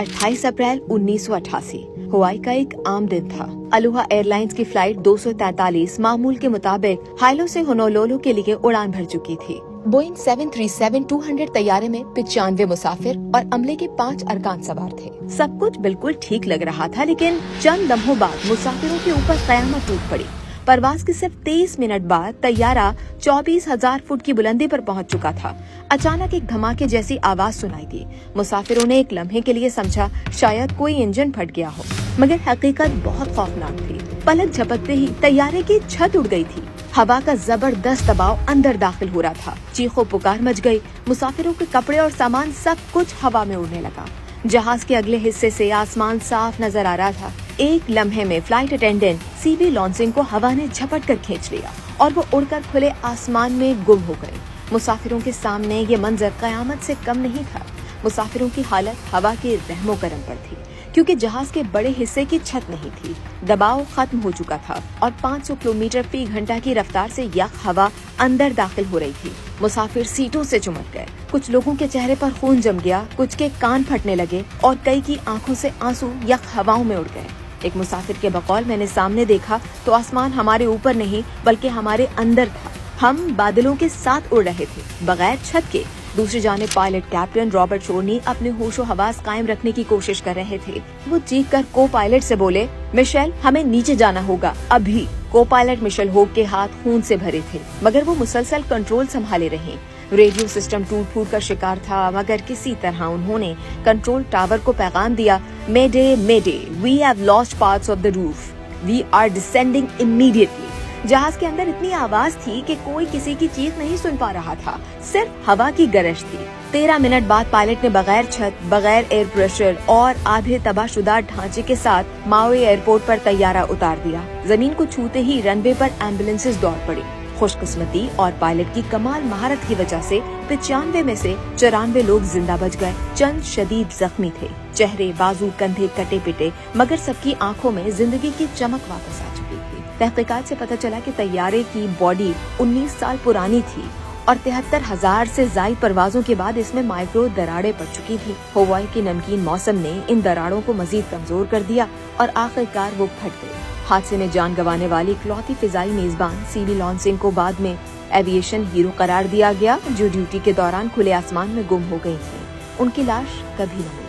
28 अप्रैल 1988 हवाई का एक आम दिन था। अलोहा एयरलाइंस की फ्लाइट 243 मामूल के मुताबिक हाइलो से होनोलुलु के लिए उड़ान भर चुकी थी। बोइंग 737-200 तैयारे में 95 मुसाफिर और अमले के 5 अरकान सवार थे। सब कुछ बिल्कुल ठीक लग रहा था, लेकिन चंद लम्हों बाद मुसाफिरों के ऊपर कयामत टूट पड़ी। परवाज के सिर्फ 23 मिनट बाद तैयारा 24,000 फुट की बुलंदी पर पहुंच चुका था। अचानक एक धमाके जैसी आवाज सुनाई दी। मुसाफिरों ने एक लम्हे के लिए समझा शायद कोई इंजन फट गया हो, मगर हकीकत बहुत खौफनाक थी। पलक झपकते ही तैयारे की छत उड़ गई थी। हवा का जबरदस्त दबाव अंदर दाखिल हो रहा था। चीखों पुकार मच गई। मुसाफिरों के कपड़े और सामान सब कुछ हवा में उड़ने लगा। जहाज के अगले हिस्से से आसमान साफ नजर आ रहा था। एक लम्हे में फ्लाइट अटेंडेंट सीबी लॉन्सिंग को हवा ने झपट कर खींच लिया और वो उड़कर खुले आसमान में गुम हो गए। मुसाफिरों के सामने ये मंजर कयामत से कम नहीं था। मुसाफिरों की हालत हवा के रहमो करम पर थी, क्योंकि जहाज के बड़े हिस्से की छत नहीं थी। दबाव खत्म हो चुका था और 500 किलोमीटर फी घंटा की रफ्तार से यख हवा अंदर दाखिल हो रही थी। मुसाफिर सीटों से चिमट गए। कुछ लोगों के चेहरे पर खून जम गया, कुछ के कान फटने लगे और कई की आंखों से आंसू यख हवाओं में उड़ गए। एक मुसाफिर के बकौल मैंने सामने देखा तो आसमान हमारे ऊपर नहीं बल्कि हमारे अंदर था। हम बादलों के साथ उड़ रहे थे, बगैर छत के। दूसरी जानिब पायलट कैप्टन रॉबर्ट शोर्नी अपने होशो हवास कायम रखने की कोशिश कर रहे थे। वो चीख कर को पायलट से बोले, मिशेल हमें नीचे जाना होगा अभी। को पायलट मिशेल होग के हाथ खून से भरे थे, मगर वो मुसलसल कंट्रोल संभाले रहे। रेडियो सिस्टम टूट फूट का शिकार था, मगर किसी तरह उन्होंने कंट्रोल टावर को पैगाम दिया, mayday mayday, we have lost parts of the roof, we are descending immediately. जहाज के अंदर इतनी आवाज थी कि कोई किसी की चीख नहीं सुन पा रहा था, सिर्फ हवा की गरज थी। 13 मिनट बाद पायलट ने बगैर छत, बगैर एयर प्रेशर और आधे तबाहशुदा ढांचे के साथ माओई एयरपोर्ट पर तैयारा उतार दिया। जमीन को छूते ही रनवे पर एम्बुलेंसेस दौड़ पड़ी। खुशकिस्मती और पायलट की कमाल महारत की वजह से 95 में से 94 लोग जिंदा बच गए। चंद शदीद जख्मी थे, चेहरे बाजू कंधे कटे पिटे, मगर सबकी आंखों में जिंदगी की चमक वापस आ चुकी थी। तहकीकात से पता चला कि तैयारे की बॉडी 19 साल पुरानी थी और 73,000 से ज्यादा परवाजों के बाद इसमें माइक्रो दरारें पड़ चुकी थी। हवाई के नमकीन मौसम ने इन दरारों को मजीद कमजोर कर दिया और आखिरकार वो फट गई। हादसे में जान गंवाने वाली इकलौती फिजाई मेजबान सीबी लॉन्सिंग को बाद में एविएशन हीरो करार दिया गया, जो ड्यूटी के दौरान खुले आसमान में गुम हो गई थी। उनकी लाश कभी न